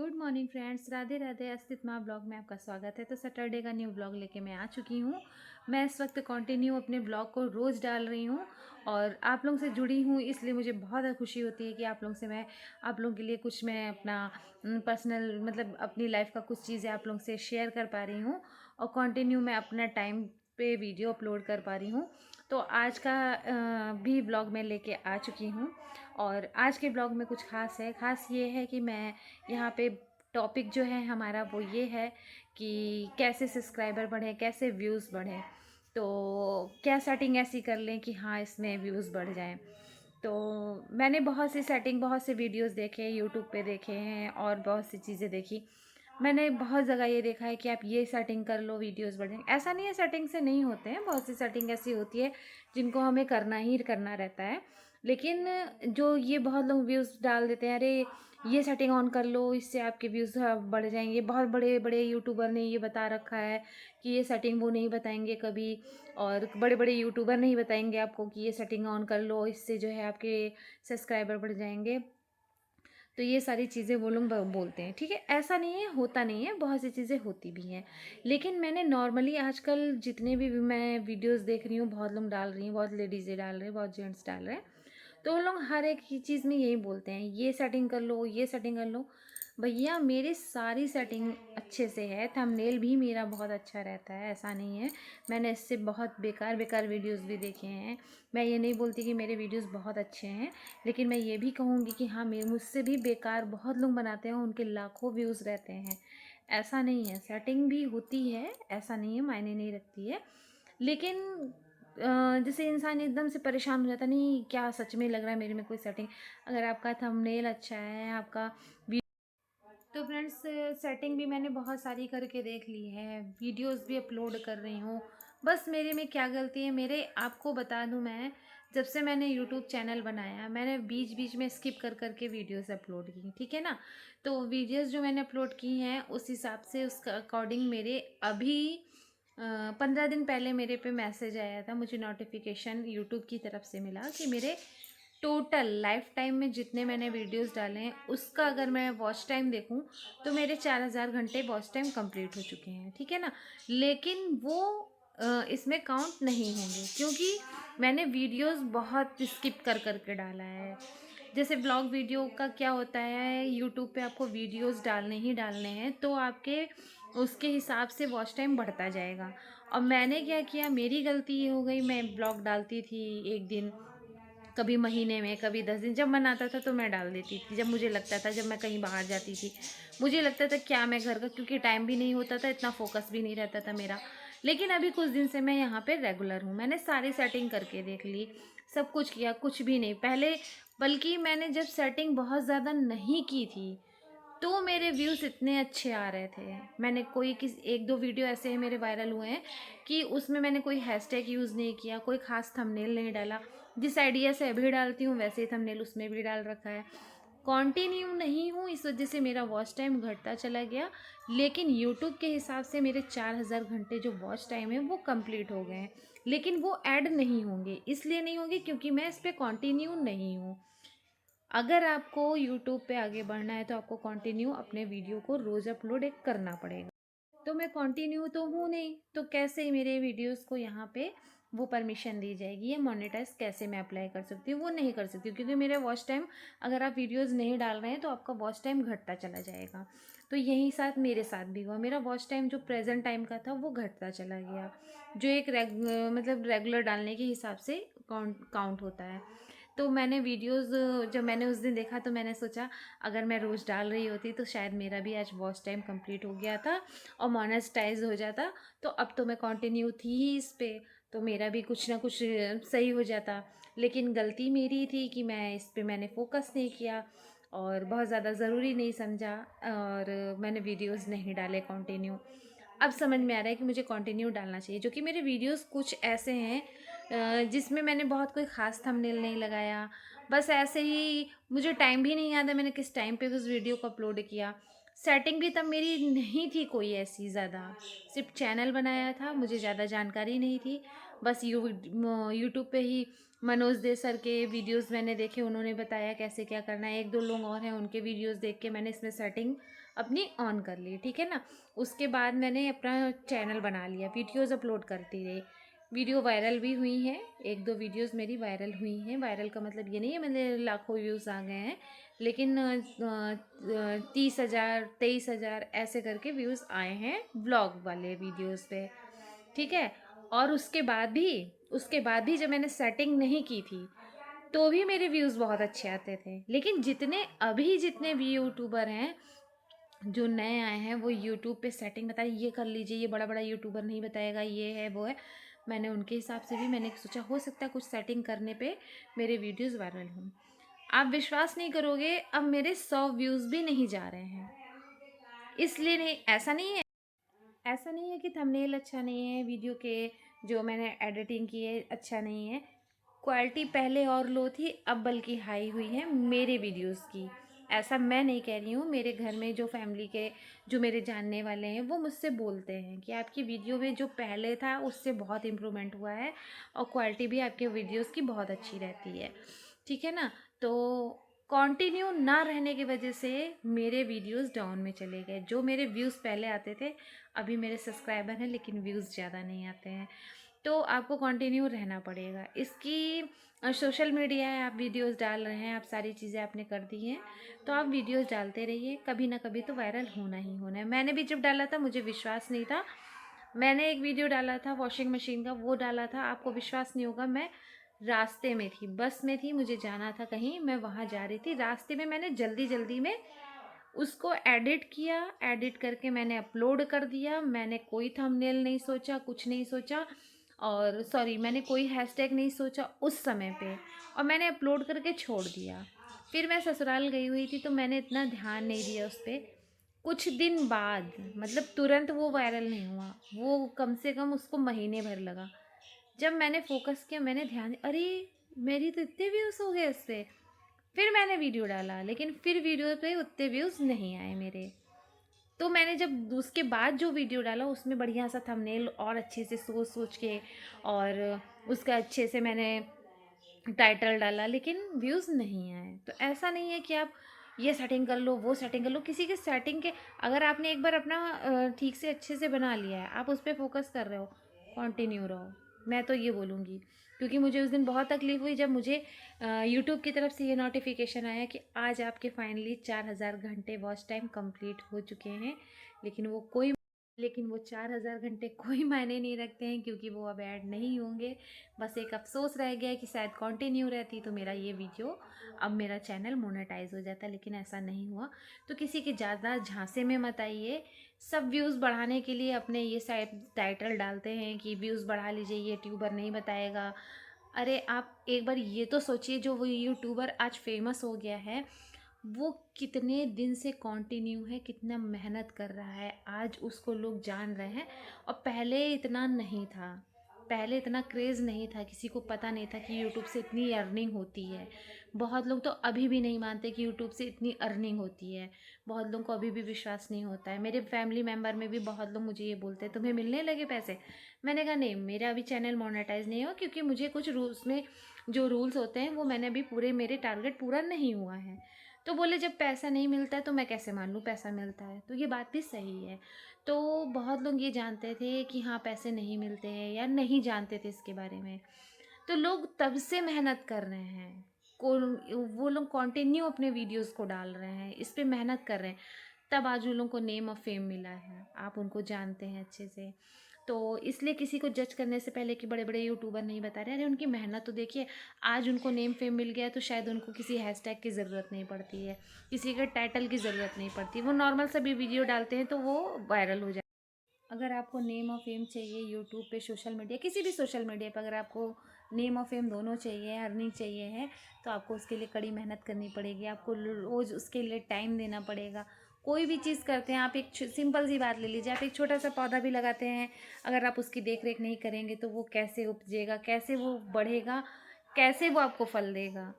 Good morning friends, Radhe Radhe. अस्तित्व माँ blog में आपका स्वागत है। तो सैटरडे का न्यू ब्लॉग लेके मैं आ चुकी हूँ। मैं इस वक्त कंटिन्यू अपने ब्लॉग को रोज़ डाल रही हूँ और आप लोगों से जुड़ी हूँ, इसलिए मुझे बहुत खुशी होती है कि आप लोगों के लिए कुछ मैं अपना पर्सनल मतलब अपनी लाइफ का कुछ चीज़ें आप लोगों से शेयर कर पा रही हूँ और कंटिन्यू मैं अपना टाइम पे वीडियो अपलोड कर पा रही हूँ। तो आज का भी ब्लॉग मैं लेके आ चुकी हूँ और आज के ब्लॉग में कुछ खास है। खास ये है कि मैं यहाँ पे टॉपिक जो है हमारा वो ये है कि कैसे सब्सक्राइबर बढ़े, कैसे व्यूज़ बढ़े। तो क्या सेटिंग ऐसी कर लें कि हाँ इसमें व्यूज़ बढ़ जाएं। तो मैंने बहुत सी सेटिंग, बहुत से वीडियोस देखे, यूट्यूब पे देखे हैं और बहुत सी चीज़ें देखी। मैंने बहुत जगह ये देखा है कि आप ये सेटिंग कर लो वीडियोस बढ़ जाएंगे। ऐसा नहीं है सेटिंग से नहीं होते हैं, बहुत सी सेटिंग ऐसी होती है जिनको हमें करना ही करना रहता है। लेकिन जो ये बहुत लोग व्यूज़ डाल देते हैं, अरे ये सेटिंग ऑन कर लो इससे आपके व्यूज़ बढ़ जाएंगे। बहुत बड़े बड़े यूट्यूबर ने ये बता रखा है कि ये सेटिंग, वो नहीं बताएंगे कभी। और बड़े बड़े यूट्यूबर नहीं बताएंगे आपको कि ये सेटिंग ऑन कर लो इससे जो है आपके सब्सक्राइबर बढ़ जाएंगे। तो ये सारी चीज़ें वो लोग बोलते हैं, ठीक है। ऐसा नहीं है, होता नहीं है, बहुत सी चीज़ें होती भी हैं। लेकिन मैंने नॉर्मली आजकल जितने भी मैं वीडियोस देख रही हूँ, बहुत लोग डाल रही हैं, बहुत लेडीज़ें डाल रहे हैं, बहुत जेंट्स डाल रहे हैं। तो वो लोग हर एक ही चीज़ में यही बोलते हैं, ये सेटिंग कर लो, ये सेटिंग कर लो। भैया मेरी सारी सेटिंग अच्छे से है, थंबनेल भी मेरा बहुत अच्छा रहता है, ऐसा नहीं है। मैंने इससे बहुत बेकार बेकार वीडियोस भी देखे हैं। मैं ये नहीं बोलती कि मेरे वीडियोस बहुत अच्छे हैं, लेकिन मैं ये भी कहूँगी कि हाँ मेरे मुझसे भी बेकार बहुत लोग बनाते हैं, उनके लाखों व्यूज़ रहते हैं। ऐसा नहीं है, सेटिंग भी होती है, ऐसा नहीं है, मायने नहीं रखती है। लेकिन जैसे इंसान एकदम से परेशान हो जाता, नहीं क्या सच में लग रहा है मेरे में कोई सेटिंग। अगर आपका थंबनेल अच्छा है, आपका तो फ्रेंड्स सेटिंग भी मैंने बहुत सारी करके देख ली है, वीडियोस भी अपलोड कर रही हूँ। बस मेरे में क्या गलती है, मेरे आपको बता दूँ, मैं जब से मैंने यूट्यूब चैनल बनाया, मैंने बीच बीच में स्किप कर करके वीडियोस अपलोड की, ठीक है ना। तो वीडियोस जो मैंने अपलोड की हैं उस हिसाब से, उसका अकॉर्डिंग मेरे अभी 15 दिन पहले मेरे पे मैसेज आया था, मुझे नोटिफिकेशन यूट्यूब की तरफ से मिला कि मेरे टोटल लाइफ टाइम में जितने मैंने वीडियोस डाले हैं उसका अगर मैं वॉच टाइम देखूं तो मेरे 4000 घंटे वॉच टाइम कंप्लीट हो चुके हैं, ठीक है ना। लेकिन वो इसमें काउंट नहीं होंगे क्योंकि मैंने वीडियोस बहुत स्किप कर करके डाला है। जैसे ब्लॉग वीडियो का क्या होता है, यूट्यूब पे आपको वीडियोस डालने ही डालने हैं तो आपके उसके हिसाब से वॉच टाइम बढ़ता जाएगा। और मैंने क्या किया, मेरी गलती ये हो गई, मैं ब्लॉग डालती थी एक दिन, कभी महीने में, कभी 10 दिन, जब मन आता था तो मैं डाल देती थी। जब मुझे लगता था, जब मैं कहीं बाहर जाती थी, मुझे लगता था क्या मैं घर का, क्योंकि टाइम भी नहीं होता था, इतना फोकस भी नहीं रहता था मेरा। लेकिन अभी कुछ दिन से मैं यहाँ पे रेगुलर हूँ, मैंने सारी सेटिंग करके देख ली, सब कुछ किया, कुछ भी नहीं पहले। बल्कि मैंने जब सेटिंग बहुत ज़्यादा नहीं की थी तो मेरे व्यूज़ इतने अच्छे आ रहे थे। मैंने कोई किस एक दो वीडियो ऐसे हैं मेरे वायरल हुए हैं कि उसमें मैंने कोई हैशटैग यूज़ नहीं किया, कोई ख़ास थंबनेल नहीं डाला। जिस आइडिया से अभी डालती हूँ वैसे ही थंबनेल उसमें भी डाल रखा है। कंटिन्यू नहीं हूँ, इस वजह से मेरा वॉच टाइम घटता चला गया। लेकिन यूट्यूब के हिसाब से मेरे 4000 घंटे जो वॉच टाइम है वो कंप्लीट हो गए हैं। लेकिन वो ऐड नहीं होंगे, इसलिए नहीं होंगे क्योंकि मैं इस पर कंटिन्यू नहीं हूँ। अगर आपको यूट्यूब पे आगे बढ़ना है तो आपको कंटिन्यू अपने वीडियो को रोज़ अपलोड एक करना पड़ेगा। तो मैं कंटिन्यू तो हूँ नहीं, तो कैसे ही मेरे वीडियोस को यहाँ पे वो परमिशन दी जाएगी, या मोनेटाइज कैसे मैं अप्लाई कर सकती हूँ, वो नहीं कर सकती हूँ क्योंकि मेरा वॉच टाइम, अगर आप वीडियोस नहीं डाल रहे हैं तो आपका वॉच टाइम घटता चला जाएगा। तो यही साथ मेरे साथ भी हुआ, मेरा वॉच टाइम जो प्रेजेंट टाइम का था वो घटता चला गया, जो एक मतलब रेगुलर डालने के हिसाब से काउंट होता है। तो मैंने वीडियोस जब मैंने उस दिन देखा तो मैंने सोचा अगर मैं रोज़ डाल रही होती तो शायद मेरा भी आज वॉच टाइम कंप्लीट हो गया था और मोनेटाइज हो जाता। तो अब तो मैं कंटिन्यू थी ही इस पे, तो मेरा भी कुछ ना कुछ सही हो जाता। लेकिन गलती मेरी थी कि मैं इस पे मैंने फोकस नहीं किया और बहुत ज़्यादा ज़रूरी नहीं समझा, और मैंने वीडियोस नहीं डाले कंटिन्यू। अब समझ में आ रहा है कि मुझे कंटिन्यू डालना चाहिए, जो कि मेरे वीडियोस कुछ ऐसे हैं जिसमें मैंने बहुत कोई ख़ास थंबनेल नहीं लगाया। बस ऐसे ही, मुझे टाइम भी नहीं याद है मैंने किस टाइम पे उस वीडियो को अपलोड किया। सेटिंग भी तब मेरी नहीं थी कोई ऐसी ज़्यादा, सिर्फ चैनल बनाया था, मुझे ज़्यादा जानकारी नहीं थी। बस यूट्यूब पे ही मनोज दे सर के वीडियोस मैंने देखे, उन्होंने बताया कैसे क्या करना है। एक दो लोग और हैं, उनके वीडियोस देख के मैंने इसमें सेटिंग अपनी ऑन कर ली, ठीक है ना। उसके बाद मैंने अपना चैनल बना लिया, वीडियोस अपलोड करती रही। वीडियो वायरल भी हुई हैं, एक दो वीडियोस मेरी वायरल हुई हैं। वायरल का मतलब ये नहीं है मेरे लाखों व्यूज़ आ गए हैं, लेकिन 30,000 23,000 ऐसे करके व्यूज़ आए हैं व्लॉग वाले वीडियोस पे, ठीक है। और उसके बाद भी जब मैंने सेटिंग नहीं की थी तो भी मेरे व्यूज़ बहुत अच्छे आते थे। लेकिन जितने भी यूट्यूबर हैं जो नए आए हैं, वो यूट्यूब पे सेटिंग बताए, ये कर लीजिए, ये बड़ा बड़ा यूट्यूबर नहीं बताएगा, ये है वो है। मैंने उनके हिसाब से भी मैंने सोचा हो सकता है कुछ सेटिंग करने पे मेरे वीडियोस वायरल हों। आप विश्वास नहीं करोगे, अब मेरे 100 व्यूज़ भी नहीं जा रहे हैं। इसलिए नहीं, ऐसा नहीं है कि थंबनेल अच्छा नहीं है, वीडियो के जो मैंने एडिटिंग की है अच्छा नहीं है। क्वालिटी पहले और लो थी, अब बल्कि हाई हुई है मेरे वीडियोस की। ऐसा मैं नहीं कह रही हूँ, मेरे घर में जो फैमिली के जो मेरे जानने वाले हैं वो मुझसे बोलते हैं कि आपकी वीडियो में जो पहले था उससे बहुत इम्प्रूवमेंट हुआ है और क्वालिटी भी आपके वीडियोस की बहुत अच्छी रहती है, ठीक है ना। तो कंटिन्यू ना रहने की वजह से मेरे वीडियोस डाउन में चले गए। जो मेरे व्यूज़ पहले आते थे, अभी मेरे सब्सक्राइबर हैं लेकिन व्यूज़ ज़्यादा नहीं आते हैं। तो आपको कंटिन्यू रहना पड़ेगा। इसकी सोशल मीडिया है, आप वीडियोस डाल रहे हैं, आप सारी चीज़ें आपने कर दी हैं, तो आप वीडियोस डालते रहिए, कभी ना कभी तो वायरल होना ही होना है। मैंने भी जब डाला था मुझे विश्वास नहीं था। मैंने एक वीडियो डाला था वॉशिंग मशीन का, वो डाला था, आपको विश्वास नहीं होगा, मैं रास्ते में थी, बस में थी, मुझे जाना था कहीं, मैं वहाँ जा रही थी, रास्ते में मैंने जल्दी जल्दी में उसको एडिट किया, एडिट करके मैंने अपलोड कर दिया। मैंने कोई थंबनेल नहीं सोचा, कुछ नहीं सोचा, और सॉरी मैंने कोई हैशटैग नहीं सोचा उस समय पे, और मैंने अपलोड करके छोड़ दिया। फिर मैं ससुराल गई हुई थी तो मैंने इतना ध्यान नहीं दिया उस पर। कुछ दिन बाद, मतलब तुरंत वो वायरल नहीं हुआ, वो कम से कम उसको महीने भर लगा। जब मैंने फोकस किया, मैंने ध्यान, अरे मेरी तो इतने व्यूज़ हो गए इस पर। फिर मैंने वीडियो डाला, लेकिन फिर वीडियो पे उतने व्यूज़ नहीं आए मेरे। तो मैंने जब उसके बाद जो वीडियो डाला उसमें बढ़िया सा थंबनेल और अच्छे से सोच सोच के, और उसका अच्छे से मैंने टाइटल डाला, लेकिन व्यूज़ नहीं आए। तो ऐसा नहीं है कि आप ये सेटिंग कर लो, वो सेटिंग कर लो, किसी के सेटिंग के, अगर आपने एक बार अपना ठीक से अच्छे से बना लिया है, आप उस पर फोकस कर रहे हो, कंटिन्यू रहो, मैं तो ये बोलूँगी। क्योंकि मुझे उस दिन बहुत तकलीफ़ हुई जब मुझे यूट्यूब की तरफ से ये नोटिफिकेशन आया कि आज आपके फाइनली 4,000 घंटे वॉच टाइम कंप्लीट हो चुके हैं। लेकिन वो 4,000 घंटे कोई मायने नहीं रखते हैं, क्योंकि वो अब ऐड नहीं होंगे। बस एक अफसोस रह गया है कि शायद कंटिन्यू रहती तो मेरा ये वीडियो, अब मेरा चैनल मोनेटाइज हो जाता, लेकिन ऐसा नहीं हुआ। तो किसी के ज़्यादा झांसे में मत आइए। सब व्यूज़ बढ़ाने के लिए अपने ये साइड टाइटल डालते हैं कि व्यूज़ बढ़ा लीजिए, ये यूट्यूबर नहीं बताएगा। अरे आप एक बार ये तो सोचिए, जो वो यूट्यूबर आज फेमस हो गया है, वो कितने दिन से कंटिन्यू है, कितना मेहनत कर रहा है, आज उसको लोग जान रहे हैं। और पहले इतना नहीं था, पहले इतना क्रेज़ नहीं था, किसी को पता नहीं था कि यूट्यूब से इतनी अर्निंग होती है। बहुत लोग तो अभी भी नहीं मानते कि यूट्यूब से इतनी अर्निंग होती है। बहुत लोगों को अभी भी विश्वास नहीं होता है। मेरे फैमिली मेम्बर में भी बहुत लोग मुझे ये बोलते हैं, तुम्हें मिलने लगे पैसे? मैंने कहा नहीं, मेरा अभी चैनल मोनेटाइज नहीं हुआ, क्योंकि मुझे कुछ रूल्स में, जो रूल्स होते हैं वो मैंने अभी पूरे, मेरे टारगेट पूरा नहीं हुआ है। तो बोले जब पैसा नहीं मिलता है तो मैं कैसे मान लूँ पैसा मिलता है, तो ये बात भी सही है। तो बहुत लोग ये जानते थे कि हाँ पैसे नहीं मिलते हैं, या नहीं जानते थे इसके बारे में। तो लोग तब से मेहनत कर रहे हैं, को वो लोग कंटिन्यू अपने वीडियोस को डाल रहे हैं, इस पे मेहनत कर रहे हैं, तब आज उन लोगों को नेम और फेम मिला है, आप उनको जानते हैं अच्छे से। तो इसलिए किसी को जज करने से पहले कि बड़े बड़े यूट्यूबर नहीं बता रहे, अरे उनकी मेहनत तो देखिए, आज उनको नेम फेम मिल गया है तो शायद उनको किसी हैशटैग की ज़रूरत नहीं पड़ती है, किसी के टाइटल की ज़रूरत नहीं पड़ती, वो नॉर्मल सभी वीडियो डालते हैं तो वो वायरल हो जाए। अगर आपको नेम और फेम चाहिए यूट्यूब पे, सोशल मीडिया, किसी भी सोशल मीडिया पर अगर आपको नेम और फेम दोनों चाहिए, अर्निंग चाहिए है, तो आपको उसके लिए कड़ी मेहनत करनी पड़ेगी, आपको रोज़ उसके लिए टाइम देना पड़ेगा। कोई भी चीज़ करते हैं, आप एक सिंपल सी बात ले लीजिए, आप एक छोटा सा पौधा भी लगाते हैं, अगर आप उसकी देख रेख नहीं करेंगे तो वो कैसे उपजेगा, कैसे वो बढ़ेगा, कैसे वो आपको फल देगा।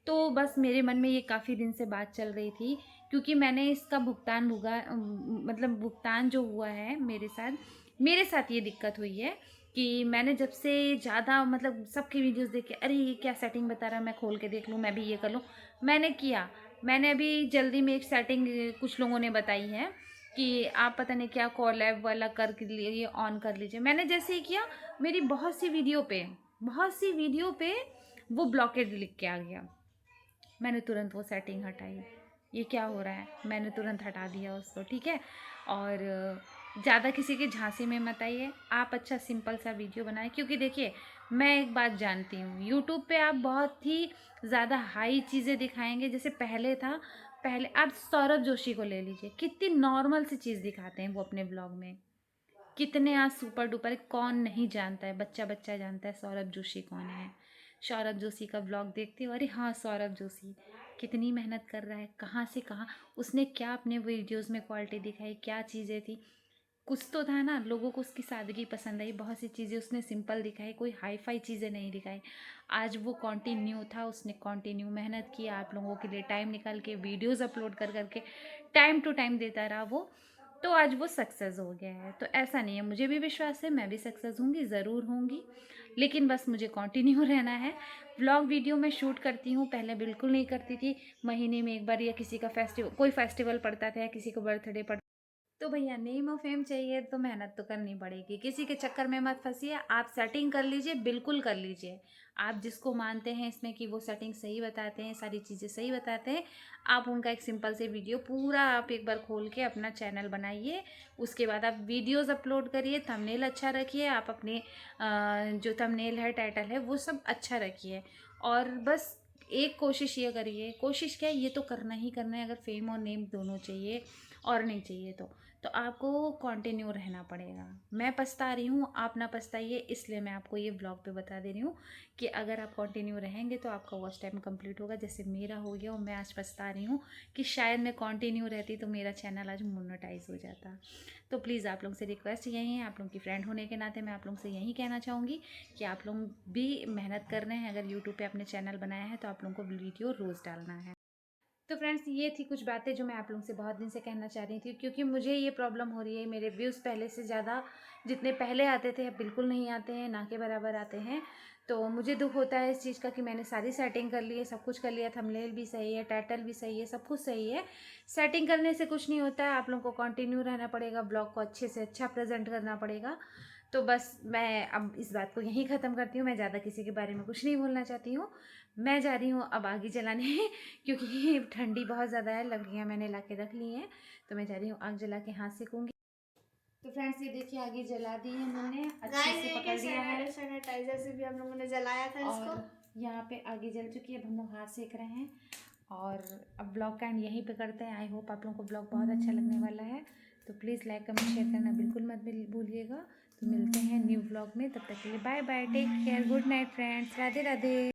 तो बस मेरे मन में ये काफ़ी दिन से बात चल रही थी, क्योंकि मैंने इसका मतलब भुगतान जो हुआ है मेरे साथ ये दिक्कत हुई है कि मैंने जब से ज़्यादा मतलब सबकी वीडियोस देख के अरे ये क्या सेटिंग बता रहा है, मैं खोल के देख लूँ, मैं भी ये कर लूँ, मैंने किया। मैंने अभी जल्दी में एक सेटिंग कुछ लोगों ने बताई है कि आप पता नहीं क्या कॉलैब वाला कर के लिए ये ऑन कर लीजिए। मैंने जैसे ही किया, मेरी बहुत सी वीडियो पे वो ब्लॉकेड लिख के आ गया। मैंने तुरंत वो सेटिंग हटाई। ये क्या हो रहा है, मैंने तुरंत हटा दिया उसको, ठीक है। और ज़्यादा किसी के झांसे में मत आइए, आप अच्छा सिंपल सा वीडियो बनाएं। क्योंकि देखिए, मैं एक बात जानती हूँ, यूट्यूब पे आप बहुत ही ज़्यादा हाई चीज़ें दिखाएंगे। जैसे पहले था, पहले आप सौरभ जोशी को ले लीजिए, कितनी नॉर्मल सी चीज़ दिखाते हैं वो अपने ब्लॉग में। कितने आज सुपर डुपर है, कौन नहीं जानता है, बच्चा बच्चा जानता है सौरभ जोशी कौन है। सौरभ जोशी का ब्लॉग देखते हो, अरे हाँ सौरभ जोशी कितनी मेहनत कर रहा है, कहाँ से कहाँ उसने क्या अपने वीडियोस में क्वालिटी दिखाई, क्या चीज़ें थी। कुछ तो था ना, लोगों को उसकी सादगी पसंद आई, बहुत सी चीज़ें उसने सिंपल दिखाई, कोई हाई फाई चीज़ें नहीं दिखाई। आज वो कंटिन्यू था, उसने कंटिन्यू मेहनत की, आप लोगों के लिए टाइम निकाल के वीडियोस अपलोड कर करके टाइम टू टाइम देता रहा वो, तो आज वो सक्सेस हो गया है। तो ऐसा नहीं है, मुझे भी विश्वास है मैं भी सक्सेस होंगी, ज़रूर होंगी। लेकिन बस मुझे कंटिन्यू रहना है। व्लॉग वीडियो मैं शूट करती हूँ, पहले बिल्कुल नहीं करती थी। महीने में एक बार, या किसी का फेस्टिवल, कोई फेस्टिवल पड़ता था या किसी को बर्थडे पड़ता, तो भैया नेम और फेम चाहिए तो मेहनत तो करनी पड़ेगी। किसी के चक्कर में मत फंसिए, आप सेटिंग कर लीजिए, बिल्कुल कर लीजिए। आप जिसको मानते हैं इसमें कि वो सेटिंग सही बताते हैं, सारी चीज़ें सही बताते हैं, आप उनका एक सिंपल से वीडियो पूरा आप एक बार खोल के अपना चैनल बनाइए। उसके बाद आप वीडियोस अपलोड करिए, थंबनेल अच्छा रखिए, आप अपने जो थंबनेल है, टाइटल है, वो सब अच्छा रखिए। और बस एक कोशिश ये करिए, कोशिश क्या है, ये तो करना ही करना है, अगर फेम और नेम दोनों चाहिए और नहीं चाहिए तो आपको कंटिन्यू रहना पड़ेगा। मैं पछता रही हूँ, आप ना पछताइए, इसलिए मैं आपको ये ब्लॉग पे बता दे रही हूँ कि अगर आप कंटिन्यू रहेंगे तो आपका वॉच टाइम कंप्लीट होगा, जैसे मेरा हो गया। और मैं आज पछता रही हूँ कि शायद मैं कंटिन्यू रहती तो मेरा चैनल आज मोनेटाइज हो जाता। तो प्लीज़ आप लोगों से रिक्वेस्ट यही है, आप लोगों की फ्रेंड होने के नाते मैं आप लोगों से यही कहना चाहूँगी कि आप लोग भी मेहनत कर रहे हैं। अगर यूट्यूब पर आपने चैनल बनाया है तो आप लोगों को वीडियो रोज़ डालना है। तो फ्रेंड्स, ये थी कुछ बातें जो मैं आप लोगों से बहुत दिन से कहना चाह रही थी। क्योंकि मुझे ये प्रॉब्लम हो रही है, मेरे व्यूज़ पहले से ज़्यादा जितने पहले आते थे अब बिल्कुल नहीं आते हैं, ना के बराबर आते हैं। तो मुझे दुख होता है इस चीज़ का कि मैंने सारी सेटिंग कर ली है, सब कुछ कर लिया, थंबनेल भी सही है, टाइटल भी सही है, सब कुछ सही है। सेटिंग करने से कुछ नहीं होता है, आप लोगों को कंटिन्यू रहना पड़ेगा, ब्लॉग को अच्छे से अच्छा प्रेजेंट करना पड़ेगा। तो बस मैं अब इस बात को यहीं ख़त्म करती हूँ, मैं ज़्यादा किसी के बारे में कुछ नहीं बोलना चाहती हूँ। मैं जा रही हूँ अब आग जलाने क्योंकि ठंडी बहुत ज़्यादा है, लकड़ियाँ मैंने ला के रख ली हैं, तो मैं जा रही हूँ आग जला के हाथ सेकूँगी। तो फ्रेंड्स, ये देखिए आगे जला दी है मैंने, अच्छे से पकड़ लिया है, सैनिटाइजर से भी हम लोगों ने जलाया था इसको। और यहाँ पे आगे जल चुकी है, अब हम लोग हाथ सेक रहे हैं। और अब ब्लॉग का एंड यहीं पे करते हैं। आई होप आप लोगों को ब्लॉग बहुत अच्छा लगने वाला है। तो प्लीज़ लाइक कमेंट शेयर करना बिल्कुल मत भूलिएगा। तो मिलते हैं न्यू ब्लॉग में, तब तक के लिए bye bye, take care, good night friends, Radhe Radhe.